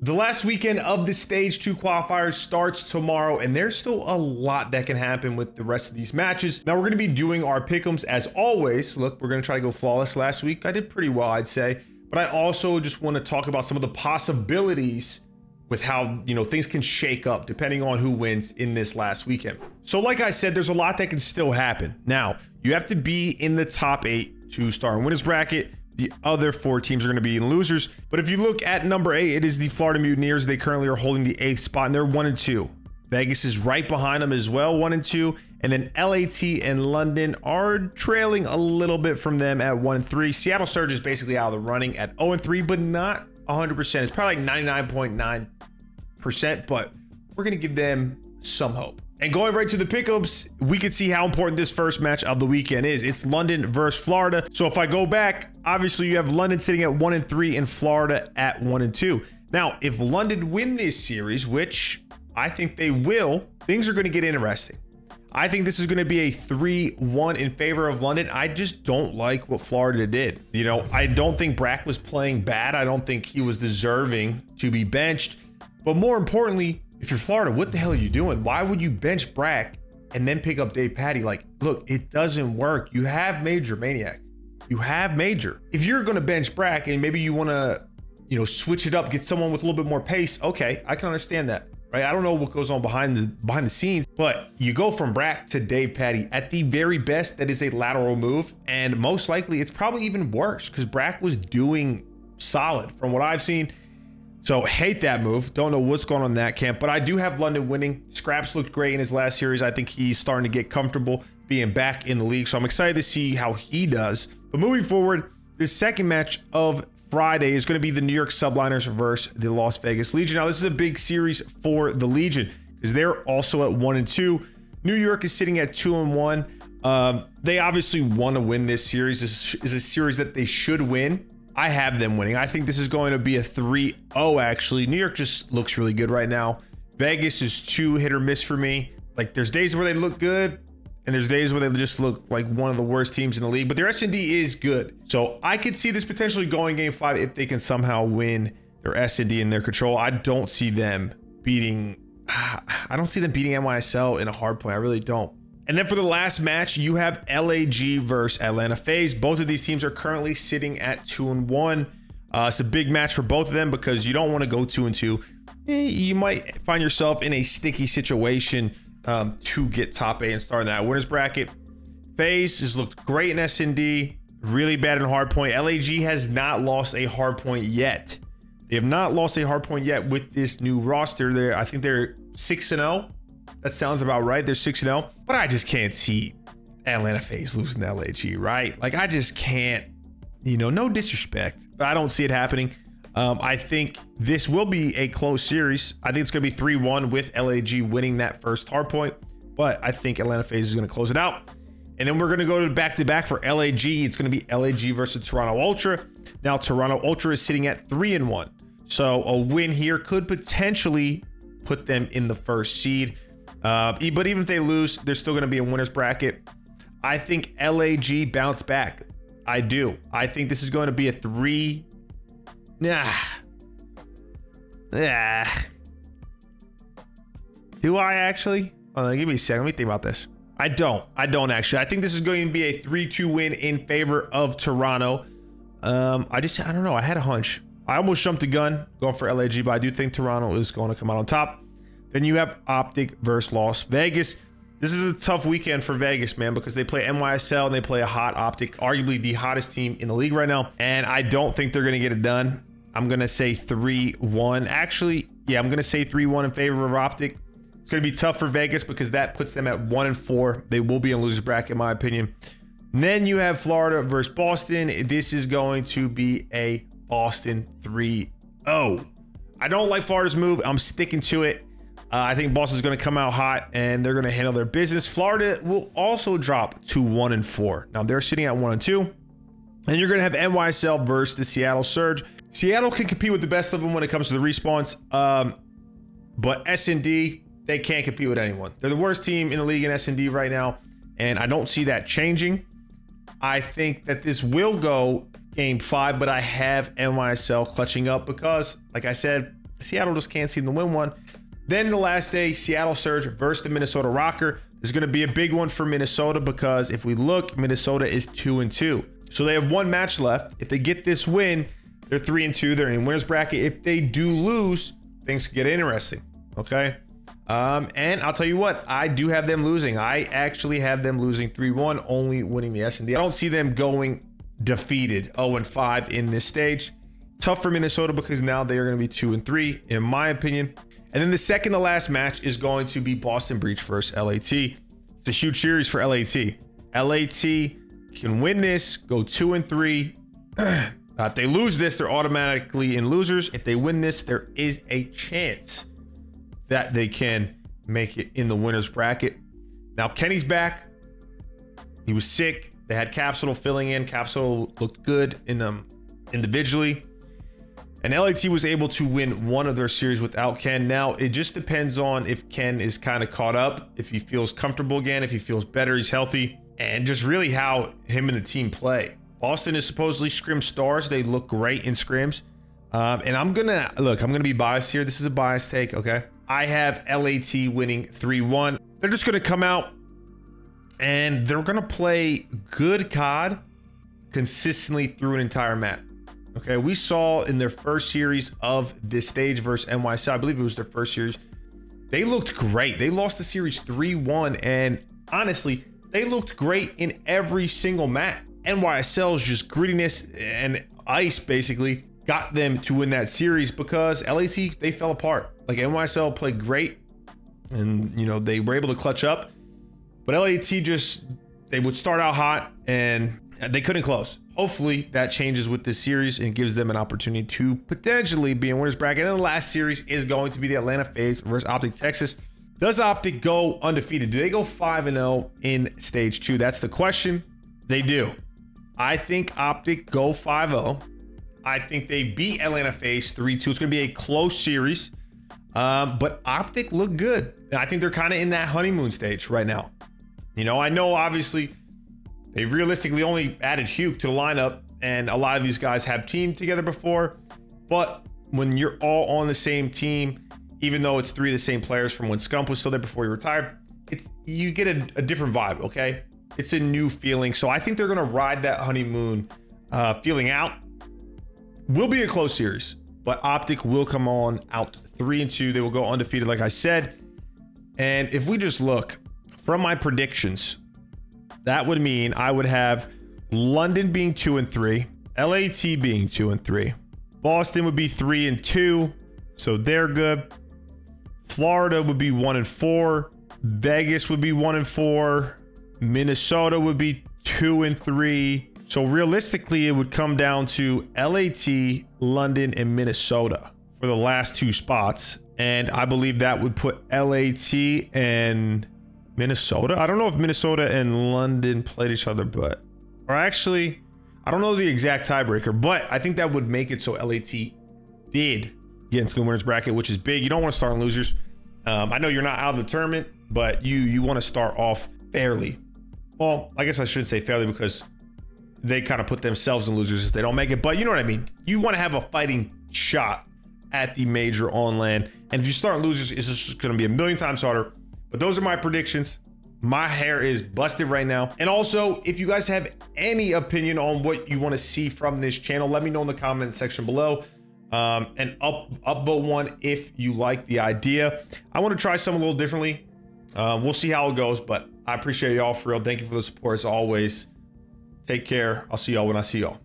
The last weekend of the Stage 2 qualifiers starts tomorrow, and there's still a lot that can happen with the rest of these matches. Now, we're going to be doing our pick'ems as always. Look, we're going to try to go flawless last week. I did pretty well, I'd say. But I also just want to talk about some of the possibilities with how, things can shake up depending on who wins in this last weekend. So like I said, there's a lot that can still happen. Now, you have to be in the top 8 to start in winners bracket. The other 4 teams are going to be in losers. But if you look at number 8, it is the Florida Mutineers. They currently are holding the 8th spot, and they're 1-2. Vegas is right behind them as well, 1-2. And then LAT and London are trailing a little bit from them at 1-3. Seattle Surge is basically out of the running at 0-3, but not 100%. It's probably like 99.9%, but we're going to give them some hope. And going right to the pickups, we can see how important this first match of the weekend is. It's London versus Florida. So if I go back, obviously you have London sitting at 1-3 and Florida at 1-2. Now, if London win this series, which I think they will, things are going to get interesting. I think this is going to be a 3-1 in favor of London. I just don't like what Florida did. I don't think Brack was playing bad. I don't think he was deserving to be benched. But more importantly, if you're Florida, what the hell are you doing? Why would you bench Brack and then pick up Dave Patty? Like, look, it doesn't work. You have Major, Maniac. You have Major. If you're going to bench Brack and maybe you want to, switch it up, get someone with a little bit more pace, okay, I can understand that, right? I don't know what goes on behind the scenes, but you go from Brack to Dave Patty. At the very best, that is a lateral move, and most likely it's probably even worse because Brack was doing solid from what I've seen. So hate that move. Don't know what's going on in that camp, but I do have London winning. Scraps looked great in his last series. I think he's starting to get comfortable being back in the league. So I'm excited to see how he does. But moving forward, the second match of Friday is going to be the New York Subliners versus the Las Vegas Legion. Now, this is a big series for the Legion because they're also at 1-2. New York is sitting at 2-1. They obviously want to win this series. This is a series that they should win. I have them winning. I think this is going to be a 3-0 actually. New York just looks really good right now. Vegas is too hit or miss for me. Like, there's days where they look good and there's days where they just look like one of the worst teams in the league, but their S&D is good. So I could see this potentially going game 5 if they can somehow win their S&D in their control. I don't see them beating NYSL in a hard point. I really don't. And then for the last match, you have LAG versus Atlanta FaZe. Both of these teams are currently sitting at 2-1. It's a big match for both of them because you don't want to go 2-2. You might find yourself in a sticky situation to get top 8 and start in that winners bracket. FaZe has looked great in S&D, really bad in hardpoint. LAG has not lost a hardpoint yet. They have not lost a hardpoint yet with this new roster. I think they're 6-0. That sounds about right. They're 6-0, but I just can't see Atlanta FaZe losing to LAG, right? Like, I just can't, no disrespect, but I don't see it happening. I think this will be a close series. I think it's going to be 3-1 with LAG winning that first hard point, but I think Atlanta FaZe is going to close it out. And then we're going to go to back-to-back for LAG. It's going to be LAG versus Toronto Ultra. Now, Toronto Ultra is sitting at 3-1. So a win here could potentially put them in the first seed. But even if they lose, they're still going to be a winner's bracket. I think LAG bounce back. I do. I think this is going to be a 3. Do I actually? Oh, give me a second. Let me think about this. I don't actually. I think this is going to be a 3-2 win in favor of Toronto. I don't know. I had a hunch. I almost jumped the gun going for LAG, but I do think Toronto is going to come out on top. Then you have Optic versus Las Vegas. This is a tough weekend for Vegas, man, because they play NYSL and they play a hot Optic, arguably the hottest team in the league right now. And I don't think they're going to get it done. I'm going to say 3-1. Actually, yeah, I'm going to say 3-1 in favor of Optic. It's going to be tough for Vegas because that puts them at 1-4. They will be in loser's bracket, in my opinion. And then you have Florida versus Boston. This is going to be a Boston 3-0. I don't like Florida's move. I'm sticking to it. I think Boston's going to come out hot and they're going to handle their business. Florida will also drop to 1-4. Now they're sitting at 1-2. And you're going to have NYSL versus the Seattle Surge. Seattle can compete with the best of them when it comes to the respawns. But S&D, they can't compete with anyone. They're the worst team in the league in S&D right now. And I don't see that changing. I think that this will go game 5, but I have NYSL clutching up because, like I said, Seattle just can't seem to win one. Then the last day, Seattle Surge versus the Minnesota Rocker. There's going to be a big one for Minnesota because if we look, Minnesota is 2-2. So they have one match left. If they get this win, they're 3-2. They're in winner's bracket. If they do lose, things get interesting. Okay. And I'll tell you what, I do have them losing. I actually have them losing 3-1, only winning the S&D. I don't see them going defeated 0-5 in this stage. Tough for Minnesota because now they are going to be 2-3, in my opinion. And then the second to last match is going to be Boston Breach versus LAT. It's a huge series for LAT. LAT can win this, go 2-3. If they lose this, they're automatically in losers. If they win this, there is a chance that they can make it in the winner's bracket. Now, Kenny's back. He was sick. They had Capsule filling in. Capsule looked good in them individually. And LAT was able to win one of their series without Ken. Now, it just depends on if Ken is kind of caught up, if he feels comfortable again, if he feels better, he's healthy, and just really how him and the team play. Boston is supposedly scrim stars. They look great in scrims. And I'm gonna be biased here. This is a biased take, okay? I have LAT winning 3-1. They're just gonna come out and they're gonna play good COD consistently through an entire map. Okay, we saw in their first series of this stage versus NYC, I believe it was their first series, they looked great. They lost the series 3-1, and honestly, they looked great in every single map. NYSL's just grittiness and ice basically got them to win that series because LAT, they fell apart. Like NYSL played great and, you know, they were able to clutch up, but LAT just, they would start out hot and they couldn't close. Hopefully that changes with this series and gives them an opportunity to potentially be in winner's bracket. And the last series is going to be the Atlanta FaZe versus Optic Texas. Does Optic go undefeated? Do they go 5-0 in stage 2? That's the question. They do. I think Optic go 5-0. I think they beat Atlanta FaZe 3-2. It's going to be a close series. But Optic look good. I think they're kind of in that honeymoon stage right now. You know, I know obviously they've realistically only added Hugh to the lineup, and a lot of these guys have teamed together before. But when you're all on the same team, even though it's 3 of the same players from when Scump was still there before he retired, you get a different vibe, okay? It's a new feeling. So I think they're gonna ride that honeymoon feeling out. Will be a close series, but Optic will come on out 3-2. They will go undefeated, like I said. And if we just look from my predictions, that would mean I would have London being 2-3, LAT being 2-3, Boston would be 3-2, so they're good. Florida would be 1-4, Vegas would be 1-4, Minnesota would be 2-3. So realistically, it would come down to LAT, London, and Minnesota for the last 2 spots, and I believe that would put LAT and Minnesota. I don't know if Minnesota and London played each other, but, or actually, I don't know the exact tiebreaker, but I think that would make it so LAT did get into the winner's bracket, which is big. You don't want to start on losers. I know you're not out of the tournament, but you want to start off fairly. Well, I guess I shouldn't say fairly because they kind of put themselves in losers if they don't make it, but you know what I mean. You want to have a fighting shot at the major on land, and if you start losers, it's just going to be a million times harder. But those are my predictions. My hair is busted right now. And also, if you guys have any opinion on what you want to see from this channel, let me know in the comment section below. And upvote one if you like the idea. I want to try something a little differently. We'll see how it goes, but I appreciate y'all for real. Thank you for the support as always. Take care. I'll see y'all when I see y'all.